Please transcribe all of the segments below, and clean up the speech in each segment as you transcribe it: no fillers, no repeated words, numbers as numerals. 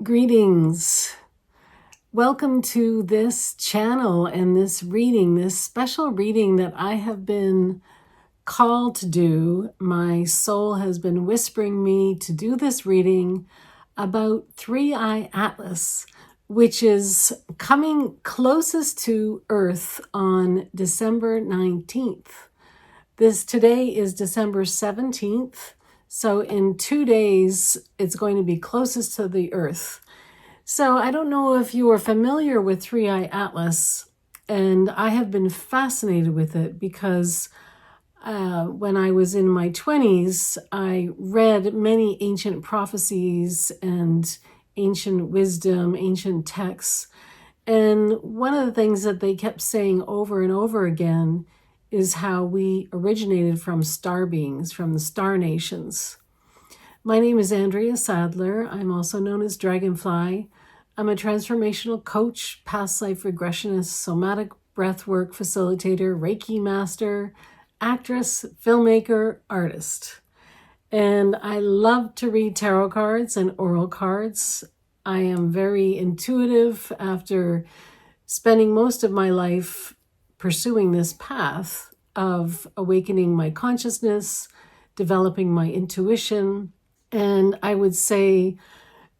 Greetings. Welcome to this channel and this reading, this special reading that I have been called to do. My soul has been whispering me to do this reading about Three-Eye Atlas, which is coming closest to Earth on December 19th. Today is December 17th. So in 2 days, it's going to be closest to the Earth. So I don't know if you are familiar with Three-Eye Atlas, and I have been fascinated with it because when I was in my 20s, I read many ancient prophecies and ancient wisdom, ancient texts. And one of the things that they kept saying over and over again is how we originated from star beings, from the star nations. My name is Andrea Sadler. I'm also known as Dragonfly. I'm a transformational coach, past life regressionist, somatic breathwork facilitator, Reiki master, actress, filmmaker, artist. And I love to read tarot cards and oral cards. I am very intuitive after spending most of my life pursuing this path of awakening my consciousness, developing my intuition, and I would say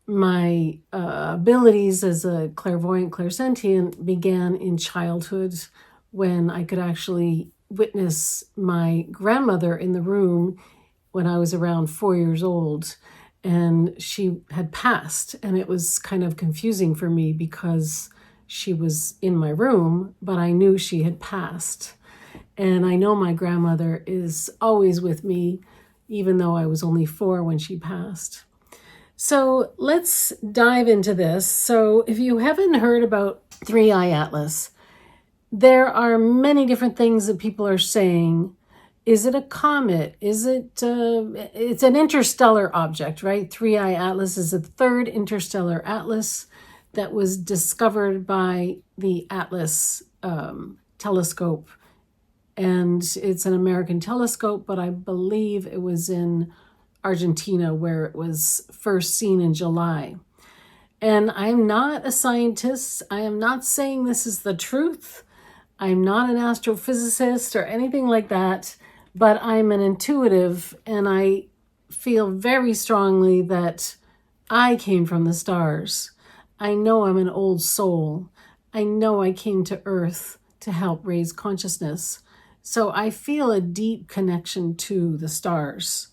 my abilities as a clairvoyant, clairsentient began in childhood when I could actually witness my grandmother in the room when I was around 4 years old, and she had passed, and it was kind of confusing for me because she was in my room, but I knew she had passed. And I know my grandmother is always with me, even though I was only 4 when she passed. So let's dive into this. So if you haven't heard about Three-Eye Atlas, there are many different things that people are saying. Is it a comet? Is it, it's an interstellar object, right? Three-Eye Atlas is the third interstellar atlas that was discovered by the Atlas telescope. And it's an American telescope, but I believe it was in Argentina where it was first seen in July. And I'm not a scientist. I am not saying this is the truth. I'm not an astrophysicist or anything like that, but I'm an intuitive, and I feel very strongly that I came from the stars. I know I'm an old soul. I know I came to Earth to help raise consciousness. So I feel a deep connection to the stars.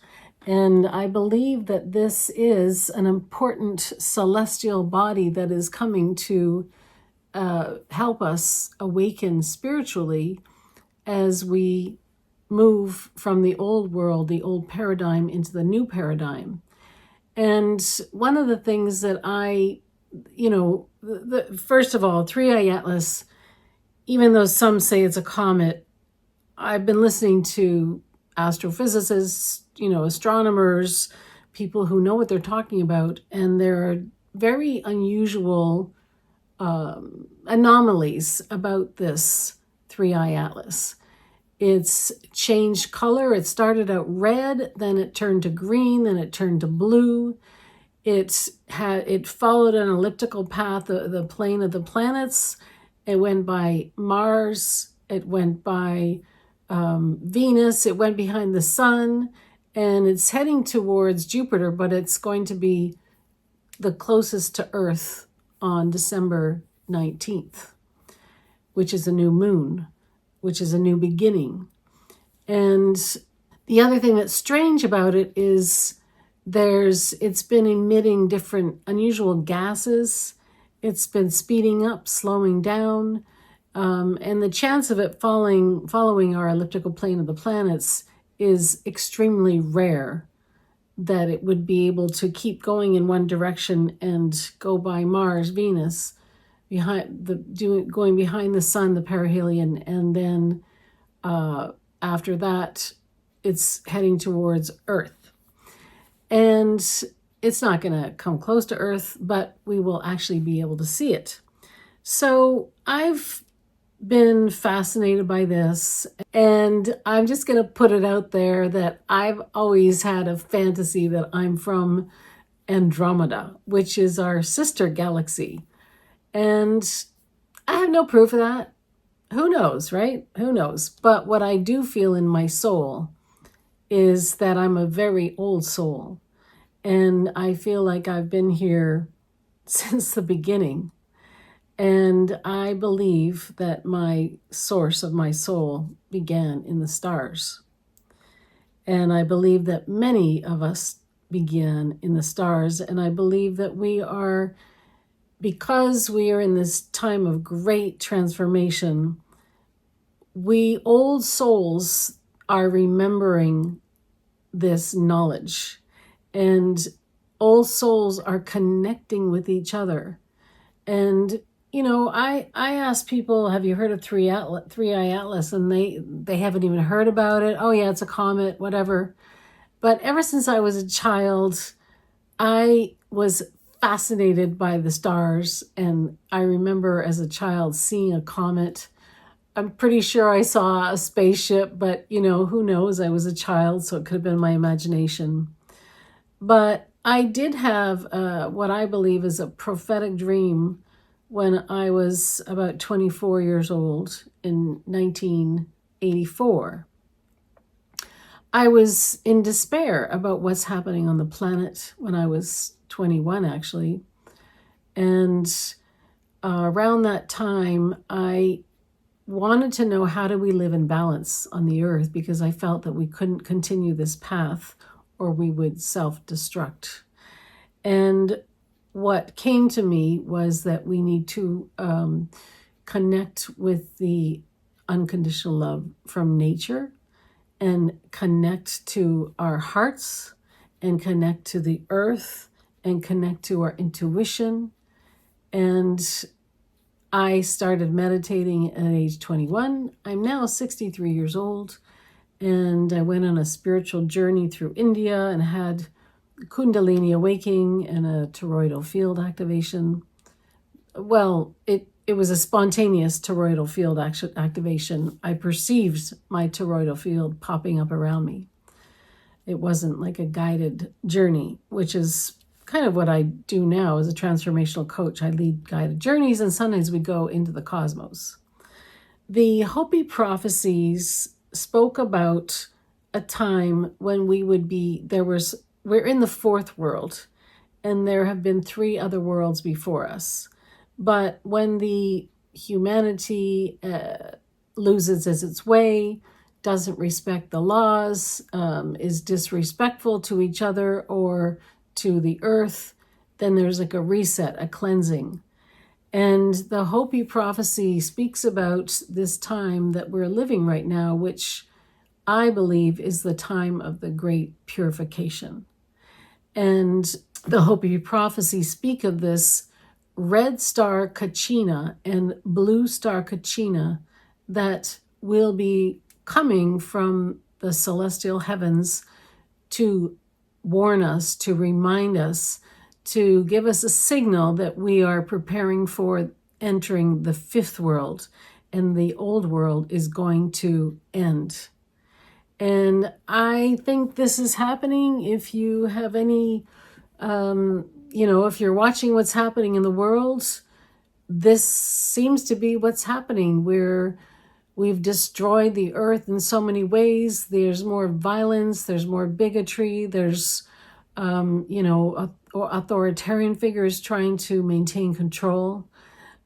And I believe that this is an important celestial body that is coming to help us awaken spiritually as we move from the old world, the old paradigm, into the new paradigm. And one of the things that first of all, Three-Eye Atlas, even though some say it's a comet, I've been listening to astrophysicists, astronomers, people who know what they're talking about, and there are very unusual anomalies about this Three-Eye Atlas. It's changed color. It started out red, then it turned to green, then it turned to blue. It followed an elliptical path, the plane of the planets. It went by Mars. It went by Venus. It went behind the sun, and it's heading towards Jupiter, but it's going to be the closest to Earth on December 19th, which is a new moon, which is a new beginning. And the other thing that's strange about it is it's been emitting different unusual gases. It's been speeding up, slowing down. And the chance of it following our elliptical plane of the planets is extremely rare, that it would be able to keep going in one direction and go by Mars, Venus, going behind the sun, the perihelion, and then after that, it's heading towards Earth. And it's not going to come close to Earth, but we will actually be able to see it. So I've been fascinated by this, and I'm just going to put it out there that I've always had a fantasy that I'm from Andromeda, which is our sister galaxy. And I have no proof of that. Who knows, right? Who knows? But what I do feel in my soul is that I'm a very old soul. And I feel like I've been here since the beginning. And I believe that my source of my soul began in the stars. And I believe that many of us began in the stars. And I believe that because we are in this time of great transformation, we old souls are remembering this knowledge. And old souls are connecting with each other. And I ask people, have you heard of Three Eye Atlas? And they haven't even heard about it. Oh yeah, it's a comet, whatever. But ever since I was a child, I was fascinated by the stars. And I remember as a child seeing a comet. I'm pretty sure I saw a spaceship, but who knows? I was a child, so it could have been my imagination. But I did have what I believe is a prophetic dream when I was about 24 years old in 1984. I was in despair about what's happening on the planet when I was 21, actually. And around that time, I wanted to know, how do we live in balance on the earth? Because I felt that we couldn't continue this path or we would self-destruct. And what came to me was that we need to connect with the unconditional love from nature and connect to our hearts and connect to the earth and connect to our intuition. And I started meditating at age 21. I'm now 63 years old, and I went on a spiritual journey through India and had Kundalini awakening and a toroidal field activation. Well, it was a spontaneous toroidal field activation. I perceived my toroidal field popping up around me. It wasn't like a guided journey, which is kind of what I do now as a transformational coach. I lead guided journeys, and sometimes we go into the cosmos. The Hopi prophecies spoke about a time when we're in the fourth world, and there have been 3 other worlds before us. But when the humanity loses its way, doesn't respect the laws, is disrespectful to each other or to the earth, then there's like a reset, a cleansing. And the Hopi prophecy speaks about this time that we're living right now, which I believe is the time of the great purification. And the Hopi prophecy speak of this red star Kachina and blue star Kachina that will be coming from the celestial heavens to warn us, to remind us, to give us a signal that we are preparing for entering the 5th world, and the old world is going to end. And I think this is happening. If you have any, if you're watching what's happening in the world, this seems to be what's happening. We've destroyed the earth in so many ways. There's more violence, there's more bigotry, there's, authoritarian figures trying to maintain control.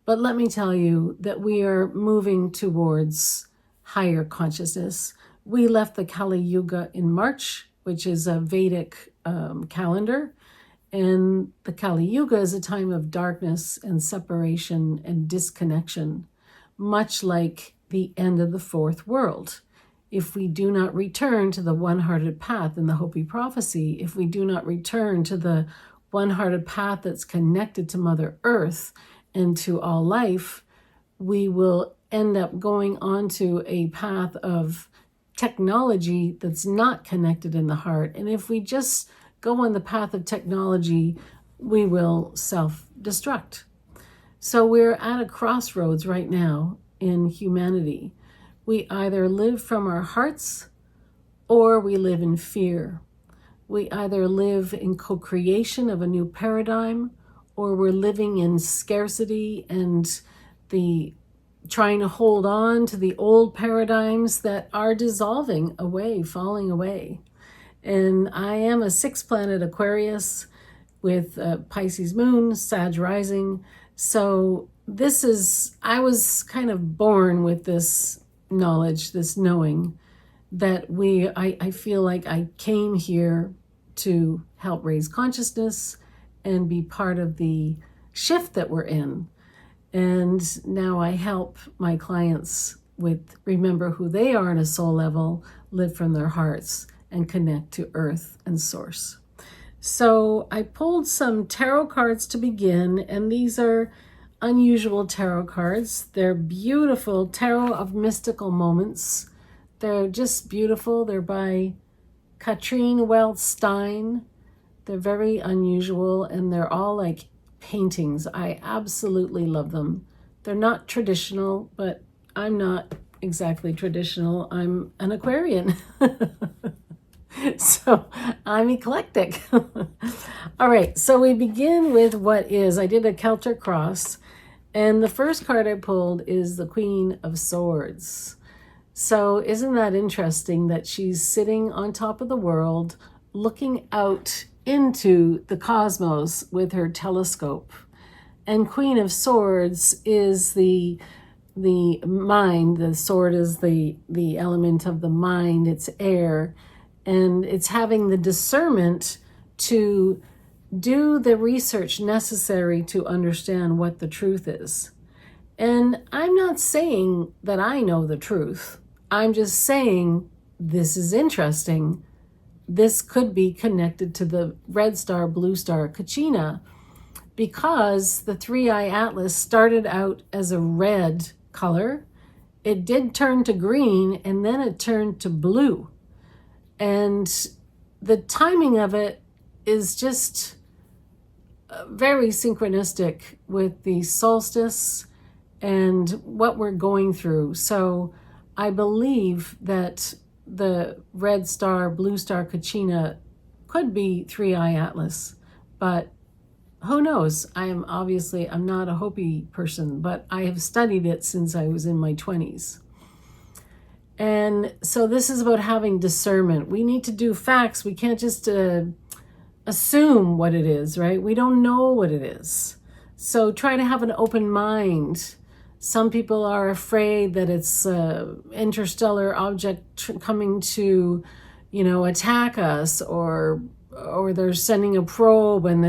But let me tell you that we are moving towards higher consciousness. We left the Kali Yuga in March, which is a Vedic calendar. And the Kali Yuga is a time of darkness and separation and disconnection, much like the end of the 4th world. If we do not return to the one-hearted path in the Hopi prophecy, if we do not return to the one-hearted path that's connected to Mother Earth and to all life, we will end up going onto a path of technology that's not connected in the heart. And if we just go on the path of technology, we will self-destruct. So we're at a crossroads right now in humanity. We either live from our hearts or we live in fear. We either live in co-creation of a new paradigm, or we're living in scarcity and the trying to hold on to the old paradigms that are dissolving away, falling away. And I am a 6-planet Aquarius with Pisces moon, Sag rising. So I was kind of born with this knowledge, this knowing that I feel like I came here to help raise consciousness and be part of the shift that we're in. And now I help my clients with remember who they are on a soul level, live from their hearts, and connect to earth and source. So I pulled some tarot cards to begin, and these are unusual tarot cards. They're beautiful tarot of mystical moments. They're just beautiful. They're by Kachina Stein. They're very unusual, and they're all like paintings. I absolutely love them. They're not traditional, but I'm not exactly traditional. I'm an Aquarian. So I'm eclectic. All right, so we begin with what is. I did a Celtic Cross, and the first card I pulled is the Queen of Swords. So isn't that interesting that she's sitting on top of the world, looking out into the cosmos with her telescope? And Queen of Swords is the mind. The sword is the element of the mind. It's air, and it's having the discernment to do the research necessary to understand what the truth is. And I'm not saying that I know the truth. I'm just saying this is interesting. This could be connected to the red star, blue star, Kachina, because the 3-eye atlas started out as a red color. It did turn to green, and then it turned to blue. And the timing of it is just very synchronistic with the solstice and what we're going through. So I believe that the red star, blue star, Kachina could be 3-eye atlas, but who knows? I'm not a Hopi person, but I have studied it since I was in my 20s. And so this is about having discernment. We need to do facts. We can't just assume what it is, right? We don't know what it is. So try to have an open mind. Some people are afraid that it's an interstellar object coming to, attack us, or they're sending a probe, and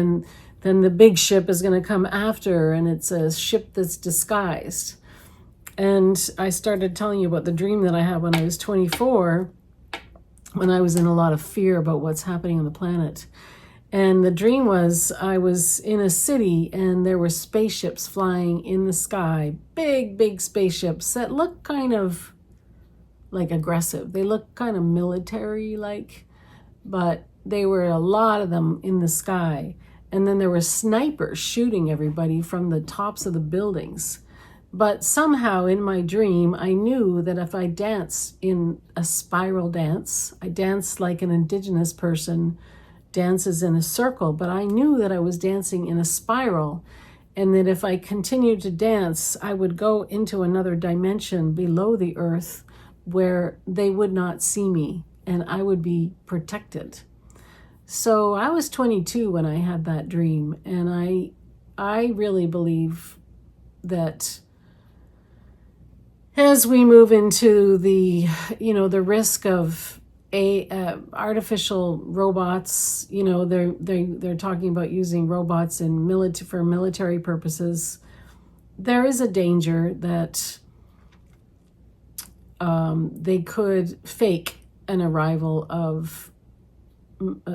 then the big ship is going to come after, and it's a ship that's disguised. And I started telling you about the dream that I had when I was 24, when I was in a lot of fear about what's happening on the planet. And the dream was I was in a city, and there were spaceships flying in the sky, big, big spaceships that looked kind of like aggressive. They looked kind of military-like, but they were a lot of them in the sky. And then there were snipers shooting everybody from the tops of the buildings. But somehow in my dream, I knew that if I danced in a spiral dance, I danced like an indigenous person dances in a circle, but I knew that I was dancing in a spiral, and that if I continued to dance, I would go into another dimension below the earth where they would not see me, and I would be protected. So I was 22 when I had that dream, and I really believe that as we move into the risk of artificial robots, they're talking about using robots for military purposes. There is a danger that they could fake an arrival of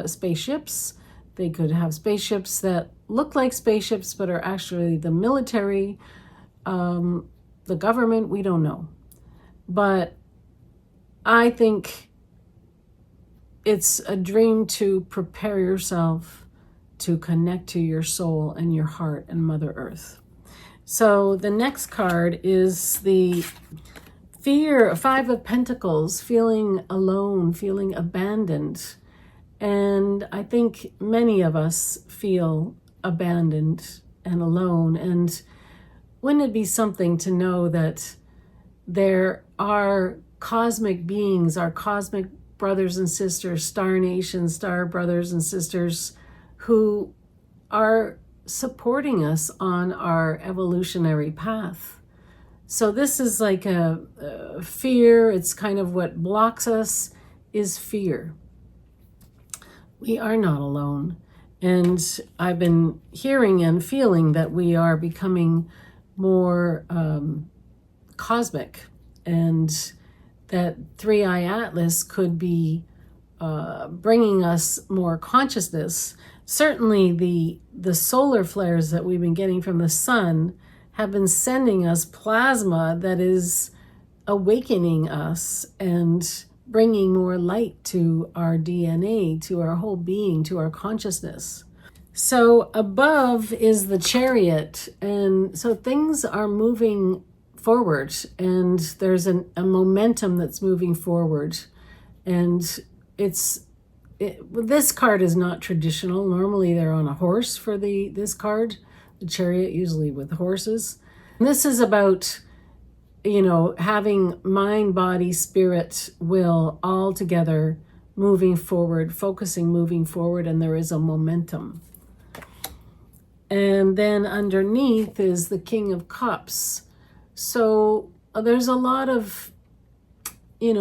spaceships. They could have spaceships that look like spaceships but are actually the military, the government. We don't know. But I think it's a dream to prepare yourself to connect to your soul and your heart and Mother Earth. So the next card is the fear, 5 of Pentacles, feeling alone, feeling abandoned. And I think many of us feel abandoned and alone. And wouldn't it be something to know that there are cosmic beings, our cosmic brothers and sisters, star nations, star brothers and sisters, who are supporting us on our evolutionary path. So this is like a fear. It's kind of what blocks us is fear. We are not alone. And I've been hearing and feeling that we are becoming more cosmic, and that 3i Atlas could be bringing us more consciousness. Certainly the solar flares that we've been getting from the sun have been sending us plasma that is awakening us and bringing more light to our DNA, to our whole being, to our consciousness. So above is the Chariot, and so things are moving forward, and there's a momentum that's moving forward. And this card is not traditional. Normally they're on a horse for this card, the Chariot, usually with horses. And this is about, having mind, body, spirit, will all together moving forward, focusing, moving forward, and there is a momentum. And then underneath is the King of Cups. So there's a lot of, there's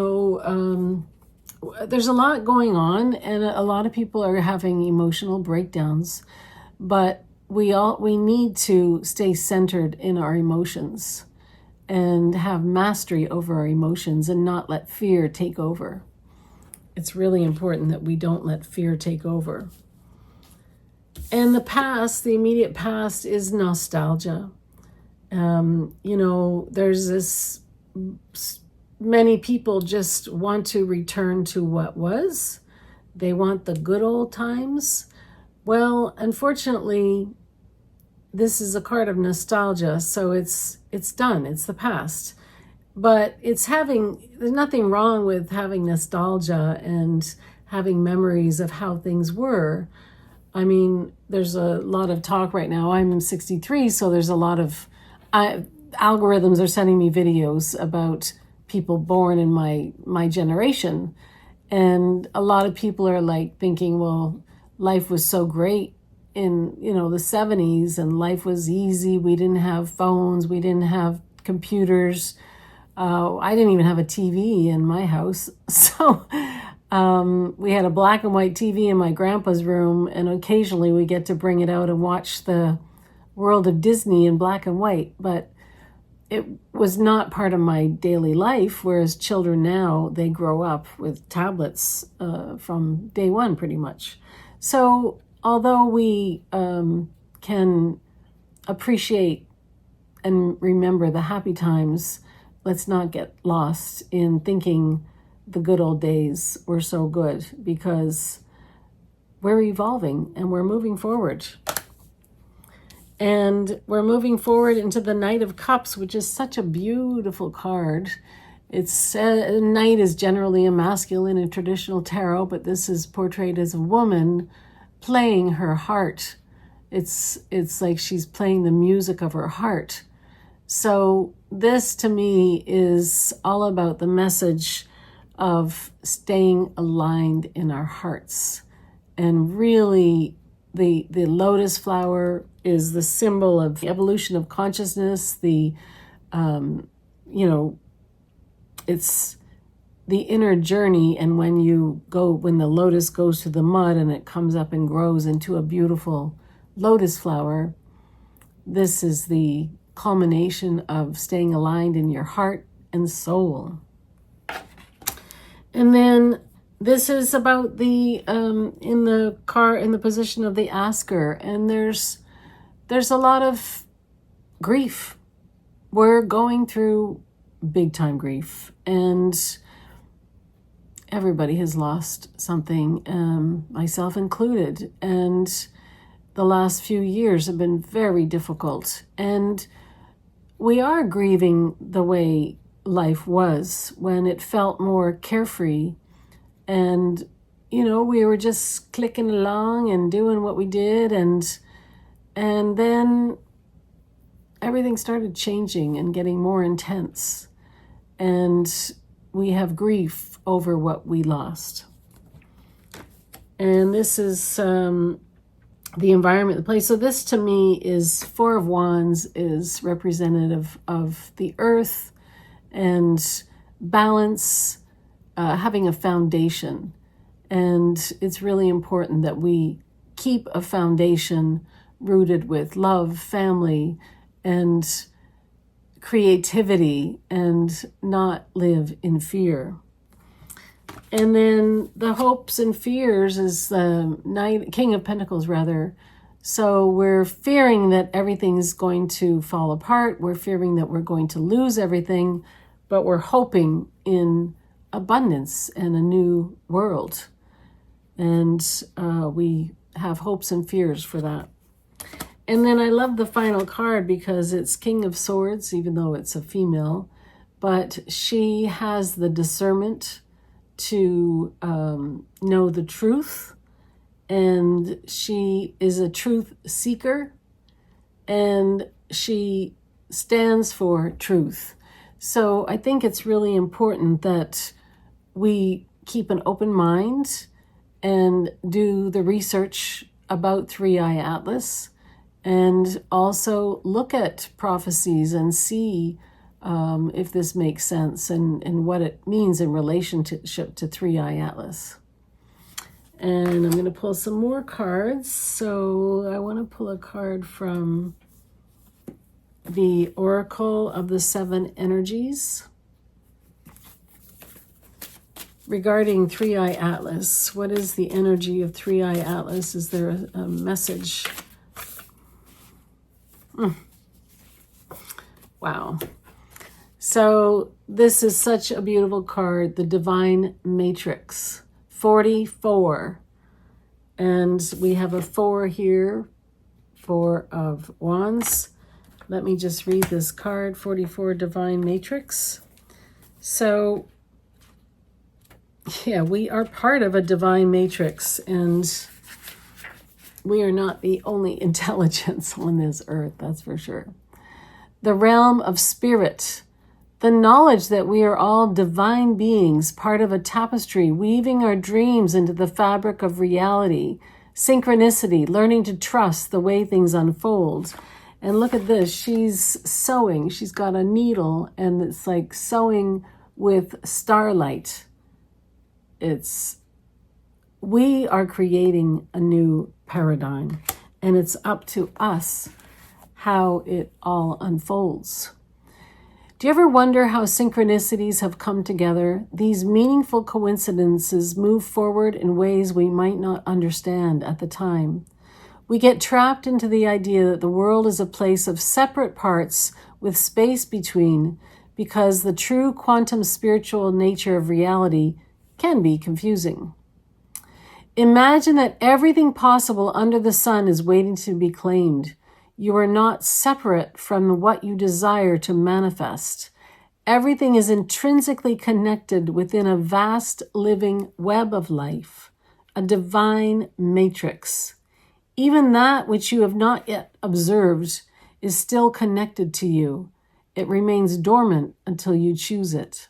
a lot going on, and a lot of people are having emotional breakdowns, but we need to stay centered in our emotions and have mastery over our emotions and not let fear take over. It's really important that we don't let fear take over. And the past, the immediate past, is nostalgia. There's this, many people just want to return to what was. They want the good old times. Well, unfortunately, this is a card of nostalgia, so it's done. It's the past. But there's nothing wrong with having nostalgia and having memories of how things were. I mean, there's a lot of talk right now. I'm 63, so there's a lot of algorithms are sending me videos about people born in my generation. And a lot of people are like thinking, well, life was so great in, the 70s, and life was easy. We didn't have phones. We didn't have computers. I didn't even have a TV in my house. So we had a black and white TV in my grandpa's room, and occasionally we get to bring it out and watch the world of Disney in black and white. But it was not part of my daily life, whereas children now, they grow up with tablets from day one pretty much. So although we can appreciate and remember the happy times, let's not get lost in thinking the good old days were so good, because we're evolving and we're moving forward. And we're moving forward into the Knight of Cups, which is such a beautiful card. Knight is generally a masculine in traditional tarot, but this is portrayed as a woman playing her heart. It's like she's playing the music of her heart. So this to me is all about the message of staying aligned in our hearts. And really, the lotus flower is the symbol of the evolution of consciousness. It's the inner journey. And when the lotus goes to the mud and it comes up and grows into a beautiful lotus flower, this is the culmination of staying aligned in your heart and soul. And then this is about in the position of the asker, and there's a lot of grief. We're going through big time grief, and everybody has lost something, myself included. And the last few years have been very difficult, and we are grieving the way life was when it felt more carefree. And we were just clicking along and doing what we did, and then everything started changing and getting more intense, and we have grief over what we lost. And this is the environment, the place. So this to me is Four of Wands, is representative of the earth and balance, having a foundation. And it's really important that we keep a foundation rooted with love, family, and creativity, and not live in fear. And then the hopes and fears is the King of Pentacles, rather. So we're fearing that everything's going to fall apart. We're fearing that we're going to lose everything, but we're hoping in abundance and a new world. And we have hopes and fears for that. And then I love the final card because it's King of Swords, even though it's a female, but she has the discernment to know the truth, and she is a truth seeker, and she stands for truth. So I think it's really important that we keep an open mind and do the research about Three-Eye Atlas, and also look at prophecies and see if this makes sense and what it means in relationship to Three-Eye Atlas. And I'm going to pull some more cards. So I want to pull a card from the Oracle of the Seven Energies regarding Three-Eye Atlas. What is the energy of Three-Eye Atlas? Is there a message? Wow. So this is such a beautiful card, the Divine Matrix, 44. And we have a 4 here, 4 of Wands. Let me just read this card, 44, Divine Matrix. So, yeah, we are part of a divine matrix, and we are not the only intelligence on this earth, that's for sure. The realm of spirit, the knowledge that we are all divine beings, part of a tapestry, weaving our dreams into the fabric of reality, synchronicity, learning to trust the way things unfold. And look at this, she's sewing. She's got a needle, and it's like sewing with starlight. We are creating a new paradigm, and it's up to us how it all unfolds. Do you ever wonder how synchronicities have come together? These meaningful coincidences move forward in ways we might not understand at the time. We get trapped into the idea that the world is a place of separate parts with space between, because the true quantum spiritual nature of reality can be confusing. Imagine that everything possible under the sun is waiting to be claimed. You are not separate from what you desire to manifest. Everything is intrinsically connected within a vast living web of life, a divine matrix. Even that which you have not yet observed is still connected to you. It remains dormant until you choose it.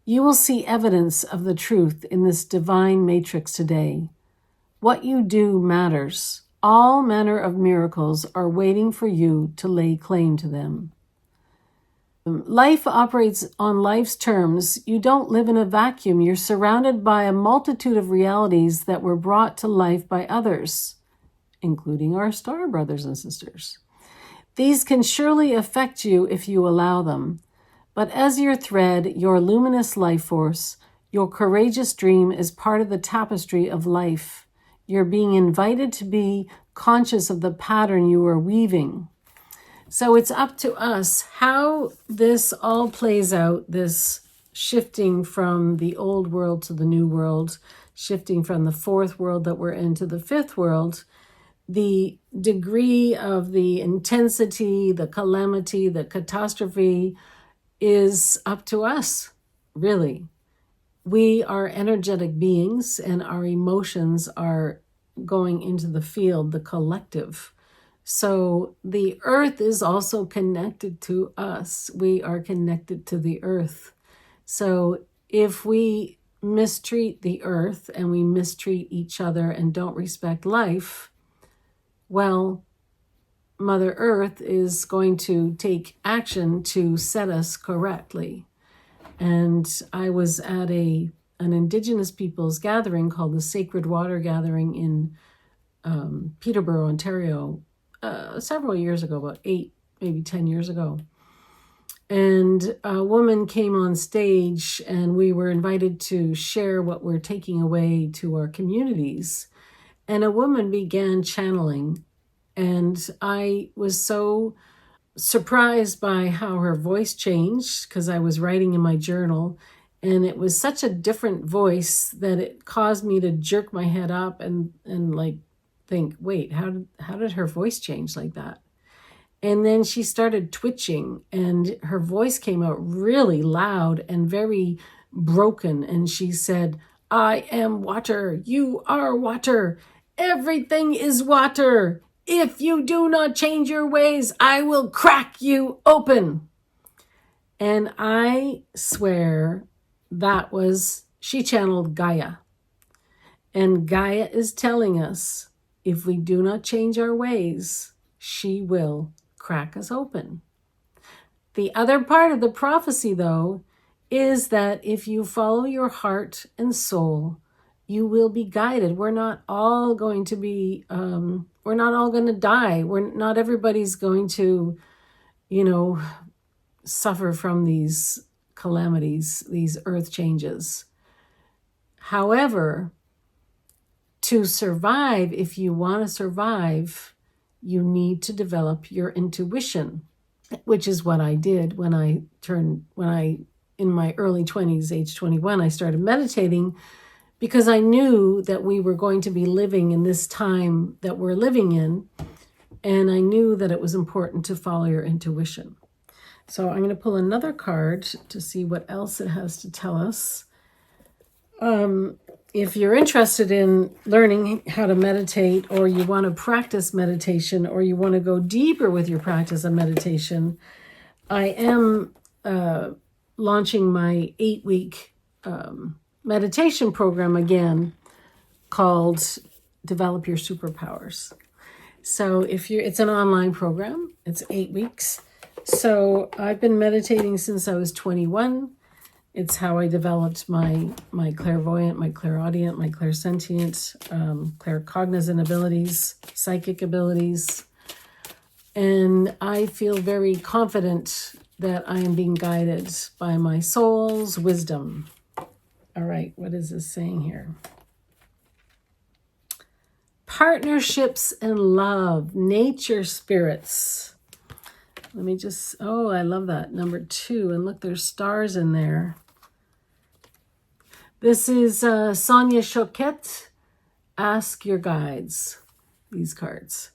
You will see evidence of the truth in this divine matrix today. What you do matters. All manner of miracles are waiting for you to lay claim to them. Life operates on life's terms. You don't live in a vacuum. You're surrounded by a multitude of realities that were brought to life by others, including our star brothers and sisters. These can surely affect you if you allow them. But as your thread, your luminous life force, your courageous dream is part of the tapestry of life. You're being invited to be conscious of the pattern you are weaving. So it's up to us how this all plays out, this shifting from the old world to the new world, shifting from the fourth world that we're in to the fifth world. The degree of the intensity, the calamity, the catastrophe is up to us, really. we are energetic beings, and our emotions are going into the field, the collective. So the earth is also connected to us. We are connected to the earth. So if we mistreat the earth and we mistreat each other and don't respect life, well, Mother Earth is going to take action to set us correctly. And I was at an Indigenous peoples gathering called the Sacred Water Gathering in Peterborough, Ontario, several years ago, about 8, maybe 10 years ago. And a woman came on stage, and we were invited to share what we're taking away to our communities. And a woman began channeling, and I was so surprised by how her voice changed, because I was writing in my journal, and it was such a different voice that it caused me to jerk my head up and like think, wait, how did her voice change like that? And then she started twitching, and her voice came out really loud and very broken. And she said, "I am water. You are water. Everything is water. If you do not change your ways, I will crack you open." And I swear she channeled Gaia. And Gaia is telling us, if we do not change our ways, she will crack us open. The other part of the prophecy, though, is that if you follow your heart and soul, you will be guided. We're not all going to be, we're not all going to die. Not everybody's going to, suffer from these calamities, these earth changes. However, to survive, if you want to survive, you need to develop your intuition, which is what I did when in my early 20s, age 21, I started meditating, because I knew that we were going to be living in this time that we're living in, and I knew that it was important to follow your intuition. So I'm going to pull another card to see what else it has to tell us. If you're interested in learning how to meditate, or you want to practice meditation, or you want to go deeper with your practice of meditation, I am launching my 8-week meditation program again, called Develop Your Superpowers. So it's an online program. It's 8 weeks. So I've been meditating since I was 21. It's how I developed my clairvoyant, my clairaudient, my clairsentient, claircognizant abilities, psychic abilities. And I feel very confident that I am being guided by my soul's wisdom. All right, what is this saying here? Partnerships and love, nature spirits. Let me I love that. Number 2, and look, there's stars in there. This is Sonia Choquette, Ask Your Guides, these cards.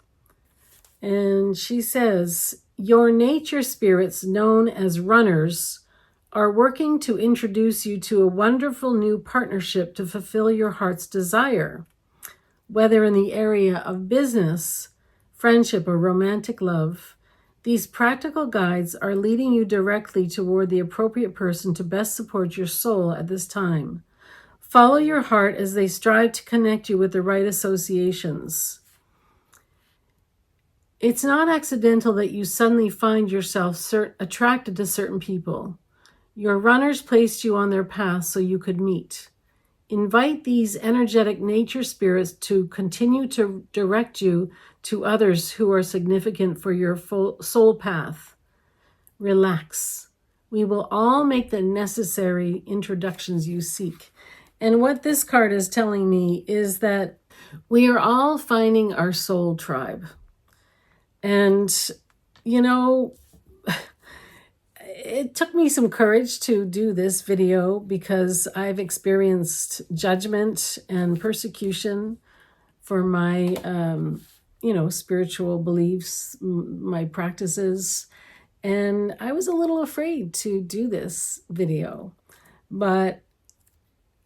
And she says, your nature spirits, known as runners, are working to introduce you to a wonderful new partnership to fulfill your heart's desire, whether in the area of business, friendship, or romantic love. These practical guides are leading you directly toward the appropriate person to best support your soul at this time. Follow your heart as they strive to connect you with the right associations. It's not accidental that you suddenly find yourself attracted to certain people. Your runners placed you on their path so you could meet. Invite these energetic nature spirits to continue to direct you to others who are significant for your soul path. Relax. We will all make the necessary introductions you seek. And what this card is telling me is that we are all finding our soul tribe. And, it took me some courage to do this video, because I've experienced judgment and persecution for my, spiritual beliefs, my practices. And I was a little afraid to do this video. But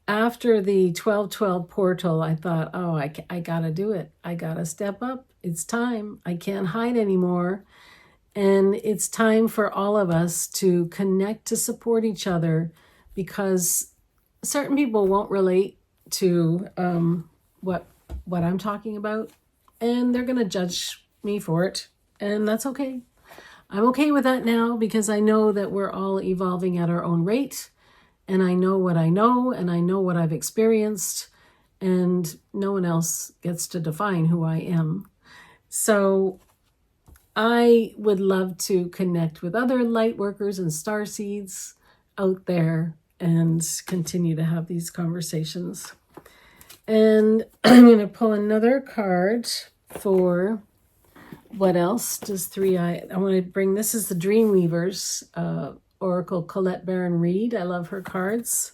after the 1212 portal, I thought, oh, I got to do it. I got to step up. It's time. I can't hide anymore. And it's time for all of us to connect to support each other, because certain people won't relate to what I'm talking about, and they're going to judge me for it. And that's okay. I'm okay with that now, because I know that we're all evolving at our own rate. And I know what I know, and I know what I've experienced, and no one else gets to define who I am. So I would love to connect with other light workers and starseeds out there and continue to have these conversations. And I'm going to pull another card for what else does I want to bring. This is the Dreamweavers Oracle Colette Baron Reed. I love her cards.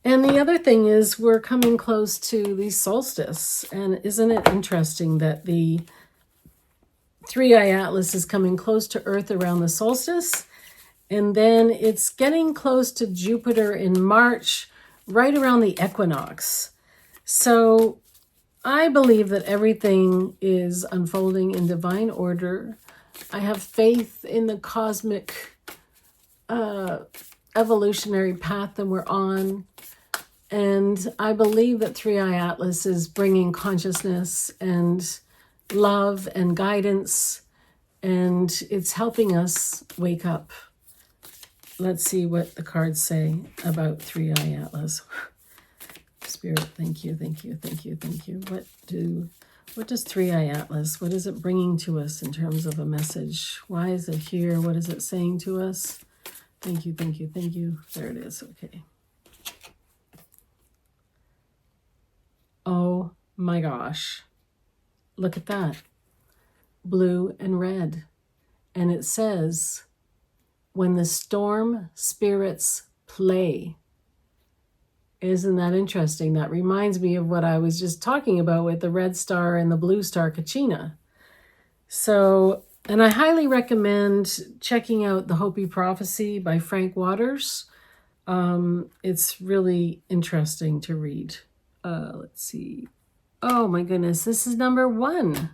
And the other thing is, we're coming close to the solstice. And isn't it interesting that the 3i Atlas is coming close to Earth around the solstice, and then it's getting close to Jupiter in March, right around the equinox. So I believe that everything is unfolding in divine order. I have faith in the cosmic evolutionary path that we're on. And I believe that 3i Atlas is bringing consciousness and love and guidance, and it's helping us wake up. Let's see what the cards say about 3i Atlas. Spirit, thank you, thank you, thank you, thank you. What does 3i Atlas, what is it bringing to us in terms of a message? Why is it here? What is it saying to us? Thank you, thank you, thank you. There it is, okay. Oh my gosh. Look at that. Blue and red. And it says, when the storm spirits play. Isn't that interesting? That reminds me of what I was just talking about with the red star and the blue star Kachina. So, and I highly recommend checking out the Hopi Prophecy by Frank Waters. It's really interesting to read. Let's see. Oh my goodness, this is number 1.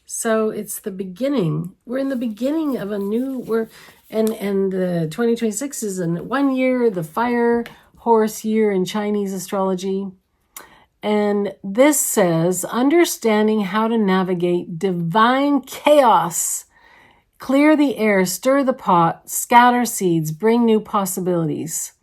So it's the beginning. We're in the beginning of a new, and the 2026 is in 1 year, the fire horse year in Chinese astrology. And this says, understanding how to navigate divine chaos. Clear the air, stir the pot, scatter seeds, bring new possibilities.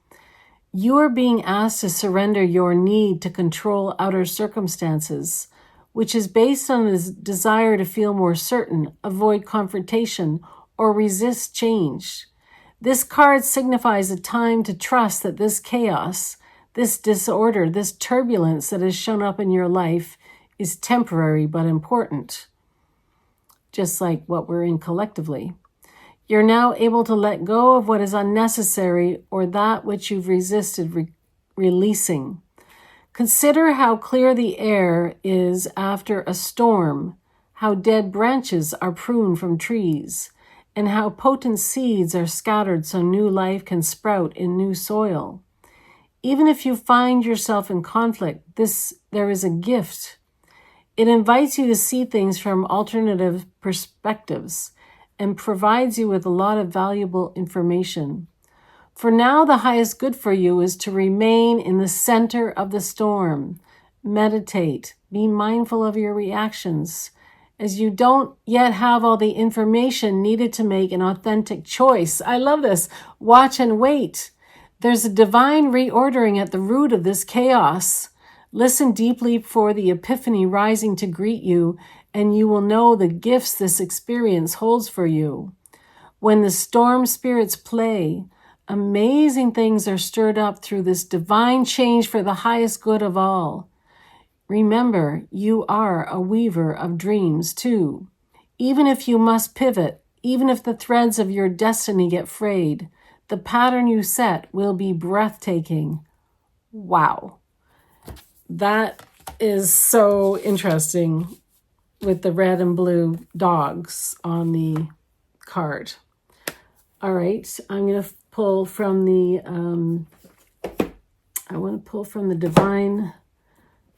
You are being asked to surrender your need to control outer circumstances, which is based on a desire to feel more certain, avoid confrontation, or resist change. This card signifies a time to trust that this chaos, this disorder, this turbulence that has shown up in your life is temporary but important, just like what we're in collectively. You're now able to let go of what is unnecessary or that which you've resisted releasing. Consider how clear the air is after a storm, how dead branches are pruned from trees, and how potent seeds are scattered so new life can sprout in new soil. Even if you find yourself in conflict, there is a gift. It invites you to see things from alternative perspectives and provides you with a lot of valuable information. For now, the highest good for you is to remain in the center of the storm. Meditate. Be mindful of your reactions, as you don't yet have all the information needed to make an authentic choice. I love this. Watch and wait. There's a divine reordering at the root of this chaos. Listen deeply for the epiphany rising to greet you, and you will know the gifts this experience holds for you. When the storm spirits play, amazing things are stirred up through this divine change for the highest good of all. Remember, you are a weaver of dreams too. Even if you must pivot, even if the threads of your destiny get frayed, the pattern you set will be breathtaking. Wow. That is so interesting with the red and blue dogs on the card. All right, I'm going to pull from the I want to pull from the Divine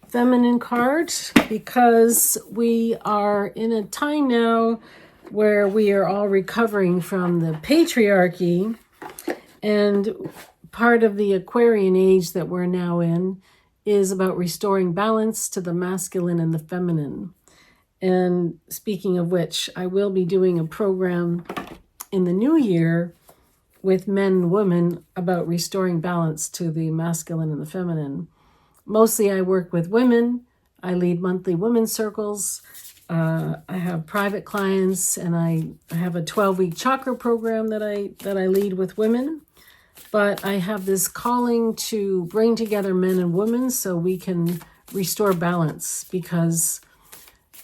Feminine card because we are in a time now where we are all recovering from the patriarchy, and part of the Aquarian age that we're now in is about restoring balance to the masculine and the feminine. And speaking of which, I will be doing a program in the new year with men and women about restoring balance to the masculine and the feminine. Mostly I work with women. I lead monthly women's circles. I have private clients, and I have a 12-week chakra program that I lead with women. But I have this calling to bring together men and women so we can restore balance, because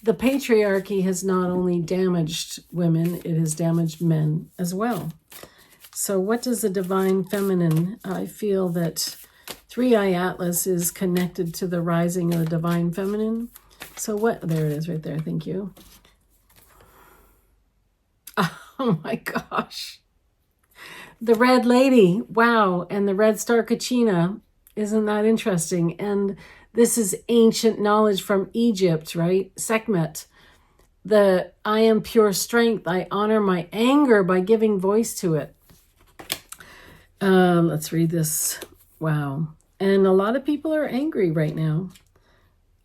the patriarchy has not only damaged women, it has damaged men as well. So what does the Divine Feminine? I feel that 3i Atlas is connected to the rising of the Divine Feminine. So what, there it is right there, thank you. Oh my gosh. The Red Lady, wow, and the Red Star Kachina, isn't that interesting? And this is ancient knowledge from Egypt, right? Sekhmet. The I am pure strength, I honor my anger by giving voice to it. Let's read this. Wow. And a lot of people are angry right now.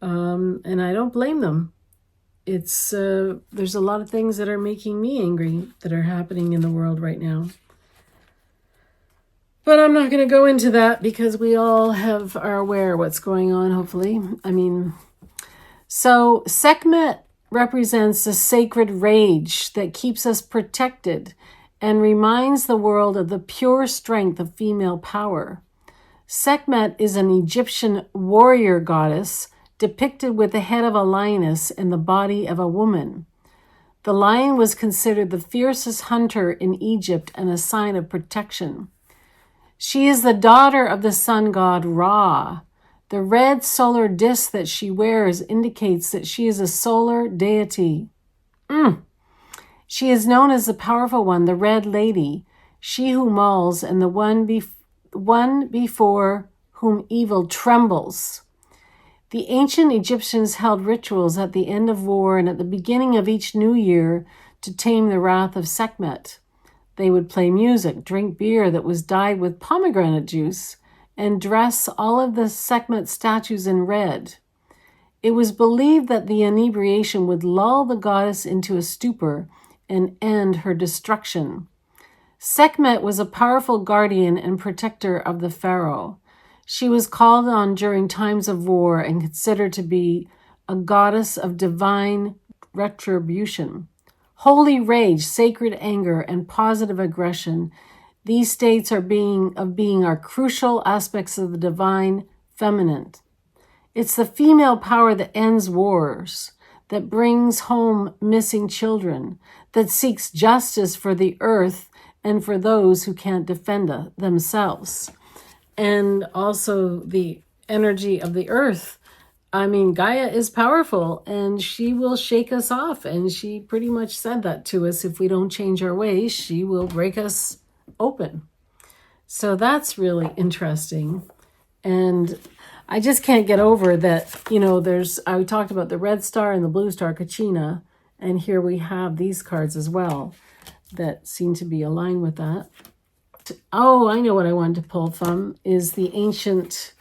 And I don't blame them. It's there's a lot of things that are making me angry that are happening in the world right now. But I'm not going to go into that because we all are aware what's going on, hopefully. So Sekhmet represents a sacred rage that keeps us protected and reminds the world of the pure strength of female power. Sekhmet is an Egyptian warrior goddess depicted with the head of a lioness and the body of a woman. The lion was considered the fiercest hunter in Egypt and a sign of protection. She is the daughter of the sun god Ra. The red solar disk that she wears indicates that she is a solar deity. She is known as the powerful one, the Red Lady, she who mauls, and the one before whom evil trembles. The ancient Egyptians held rituals at the end of war and at the beginning of each new year to tame the wrath of Sekhmet. They would play music, drink beer that was dyed with pomegranate juice, and dress all of the Sekhmet statues in red. It was believed that the inebriation would lull the goddess into a stupor and end her destruction. Sekhmet was a powerful guardian and protector of the pharaoh. She was called on during times of war and considered to be a goddess of divine retribution. Holy rage, sacred anger, and positive aggression, these states are crucial aspects of the divine feminine. It's the female power that ends wars, that brings home missing children, that seeks justice for the earth and for those who can't defend themselves. And also the energy of the earth. Gaia is powerful and she will shake us off. And she pretty much said that to us. If we don't change our ways, she will break us open. So that's really interesting. And I just can't get over that, I talked about the red star and the blue star Kachina. And here we have these cards as well that seem to be aligned with that. Oh, I know what I wanted to pull from is the ancient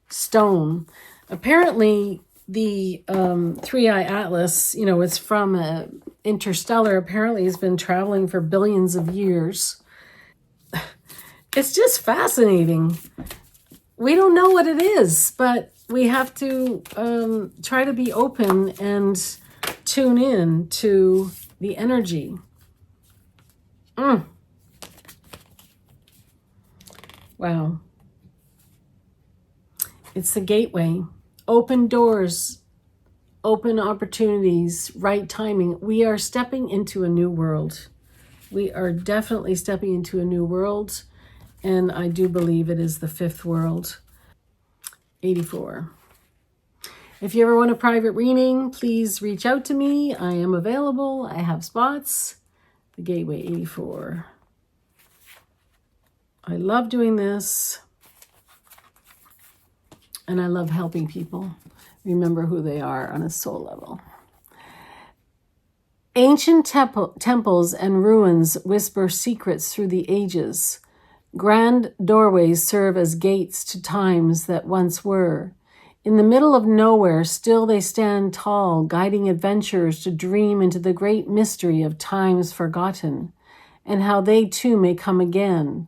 stone. Apparently, the 3i Atlas, it's from interstellar, apparently has been traveling for billions of years. It's just fascinating. We don't know what it is, but we have to try to be open and tune in to the energy. Wow. It's the gateway. Open doors, open opportunities, right timing. We are stepping into a new world. We are definitely stepping into a new world. And I do believe it is the fifth world. 84. If you ever want a private reading, please reach out to me. I am available. I have spots. The Gateway 84. I love doing this. And I love helping people remember who they are on a soul level. Ancient temples and ruins whisper secrets through the ages. Grand doorways serve as gates to times that once were. In the middle of nowhere, still they stand tall, guiding adventurers to dream into the great mystery of times forgotten, and how they too may come again.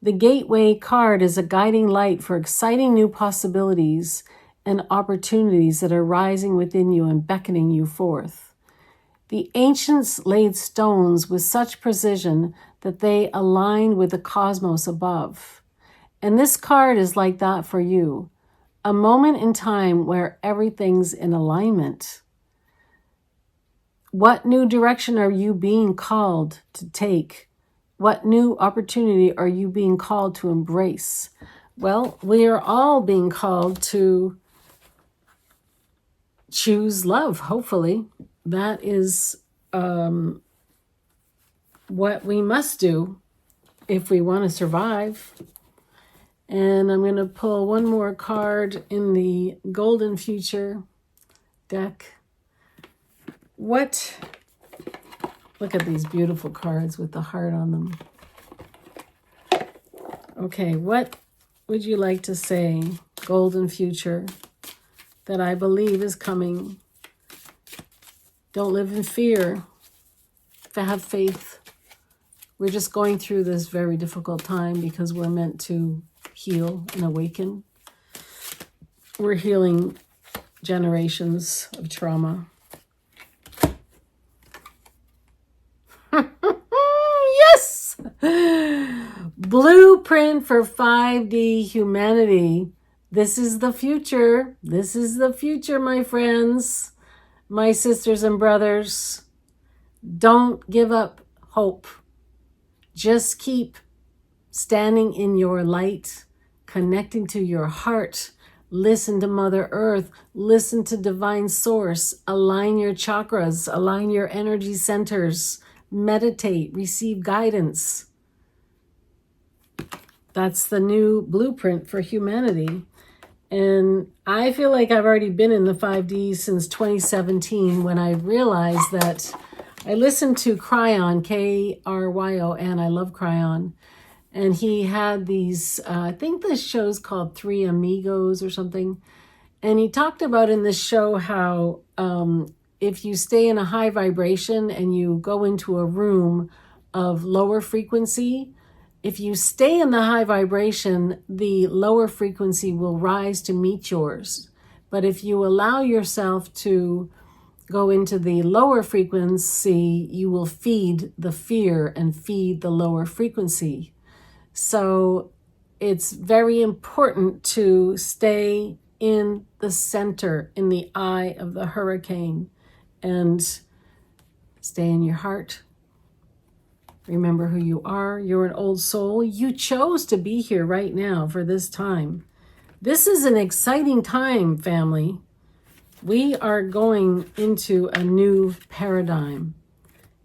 The gateway card is a guiding light for exciting new possibilities and opportunities that are rising within you and beckoning you forth. The ancients laid stones with such precision that they aligned with the cosmos above. And this card is like that for you. A moment in time where everything's in alignment. What new direction are you being called to take? What new opportunity are you being called to embrace? Well, we are all being called to choose love, hopefully. That is what we must do if we want to survive. And I'm going to pull one more card in the Golden Future deck. Look at these beautiful cards with the heart on them. Okay, what would you like to say, Golden Future, that I believe is coming? Don't live in fear. Have faith. We're just going through this very difficult time because we're meant to heal and awaken. We're healing generations of trauma. Yes! Blueprint for 5D humanity. This is the future. This is the future, my friends, my sisters and brothers. Don't give up hope. Just keep standing in your light, connecting to your heart. Listen to Mother Earth. Listen to Divine Source. Align your chakras. Align your energy centers. Meditate. Receive guidance. That's the new blueprint for humanity. And I feel like I've already been in the 5D since 2017 when I realized that I listened to Cryon, Kryon. I love Cryon. And he had these, I think this show's called Three Amigos or something. And he talked about in this show how if you stay in a high vibration and you go into a room of lower frequency, if you stay in the high vibration, the lower frequency will rise to meet yours. But if you allow yourself to go into the lower frequency, you will feed the fear and feed the lower frequency. So it's very important to stay in the center, in the eye of the hurricane, and stay in your heart. Remember who you are. You're an old soul. You chose to be here right now for this time. This is an exciting time, family. We are going into a new paradigm.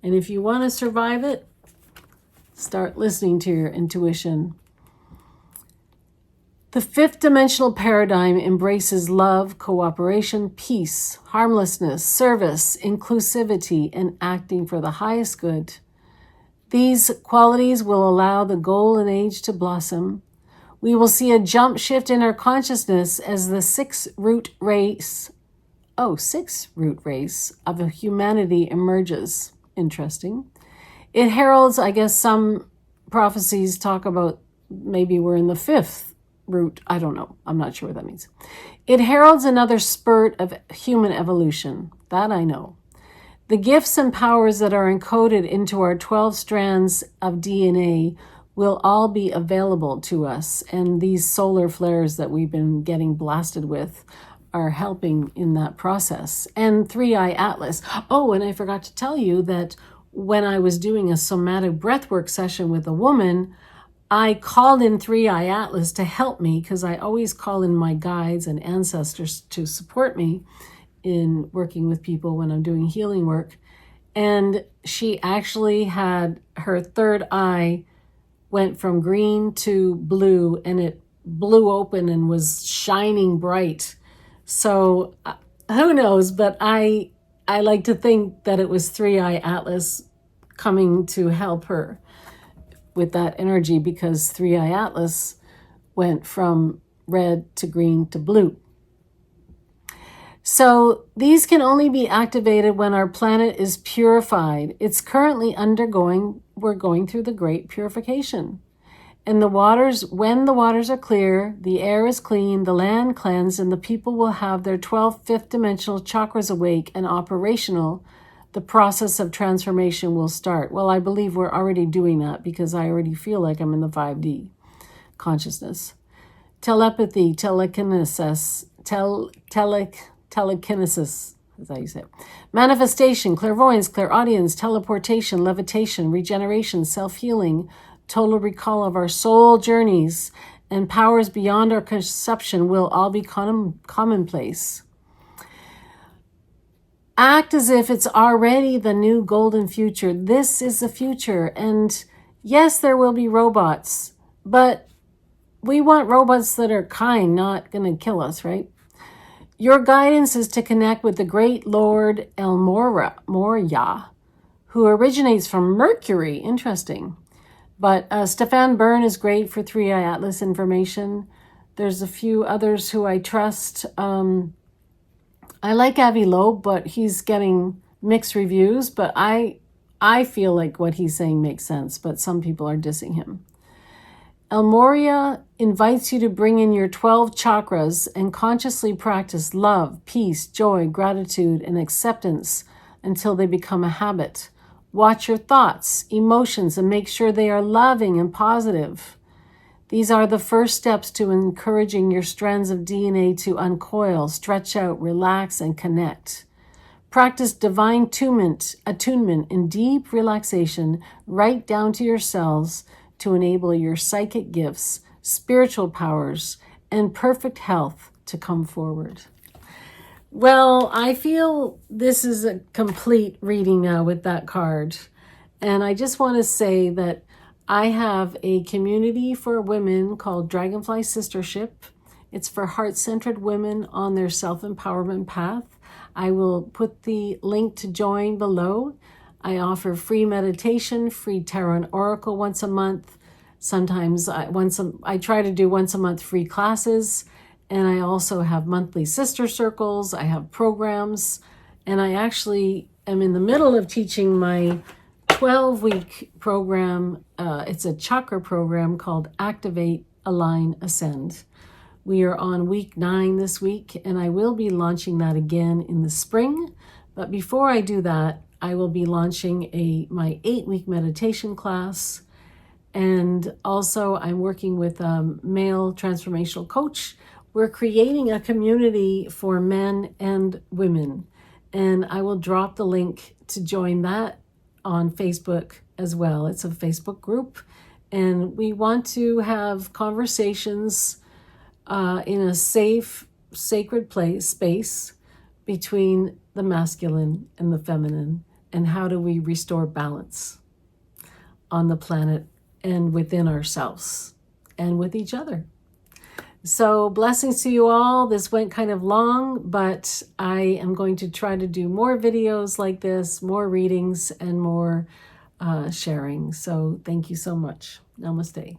And if you want to survive it, start listening to your intuition. The fifth dimensional paradigm embraces love, cooperation, peace, harmlessness, service, inclusivity, and acting for the highest good. These qualities will allow the golden age to blossom. We will see a jump shift in our consciousness as the sixth root race of humanity emerges. Interesting. It heralds, I guess some prophecies talk about maybe we're in the fifth root. I don't know. I'm not sure what that means. It heralds another spurt of human evolution. That I know. The gifts and powers that are encoded into our 12 strands of DNA will all be available to us. And these solar flares that we've been getting blasted with are helping in that process. And 3i Atlas. Oh, and I forgot to tell you that when I was doing a somatic breathwork session with a woman, I called in 3i Atlas to help me because I always call in my guides and ancestors to support me in working with people when I'm doing healing work. And she actually had her third eye went from green to blue, and it blew open and was shining bright. So who knows, but I like to think that it was Three-Eye Atlas coming to help her with that energy, because Three-Eye Atlas went from red to green to blue. So these can only be activated when our planet is purified. It's currently we're going through the great purification. And when the waters are clear, the air is clean, the land cleansed, and the people will have their 12 fifth dimensional chakras awake and operational, the process of transformation will start. Well, I believe we're already doing that, because I already feel like I'm in the 5D consciousness. Telepathy, telekinesis, telekinesis, is how you say it. Manifestation, clairvoyance, clairaudience, teleportation, levitation, regeneration, self-healing, total recall of our soul journeys, and powers beyond our conception will all be commonplace. Act as if it's already the new golden future. This is the future. And yes, there will be robots, but we want robots that are kind, not going to kill us, right? Your guidance is to connect with the great Lord El Moria, who originates from Mercury. Interesting. But Stefan Byrne is great for Three-Eye Atlas information. There's a few others who I trust. I like Avi Loeb, but he's getting mixed reviews. But I feel like what he's saying makes sense, but some people are dissing him. El Moria invites you to bring in your 12 chakras and consciously practice love, peace, joy, gratitude, and acceptance until they become a habit. Watch your thoughts, emotions, and make sure they are loving and positive. These are the first steps to encouraging your strands of DNA to uncoil, stretch out, relax, and connect. Practice divine attunement in deep relaxation right down to your cells to enable your psychic gifts, spiritual powers, and perfect health to come forward. Well, I feel this is a complete reading now with that card. And I just want to say that I have a community for women called Dragonfly Sistership. It's for heart-centered women on their self-empowerment path. I will put the link to join below. I offer free meditation, free tarot and oracle once a month. Sometimes I try to do once a month free classes. And I also have monthly sister circles. I have programs. And I actually am in the middle of teaching my 12-week program. It's a chakra program called Activate, Align, Ascend. We are on week 9 this week, and I will be launching that again in the spring. But before I do that, I will be launching my 8-week meditation class. And also I'm working with a male transformational coach. We're creating a community for men and women. And I will drop the link to join that on Facebook as well. It's a Facebook group. And we want to have conversations in a safe, sacred space between the masculine and the feminine. And how do we restore balance on the planet and within ourselves and with each other. So blessings to you all. This went kind of long, but I am going to try to do more videos like this, more readings, and more sharing. So thank you so much. Namaste.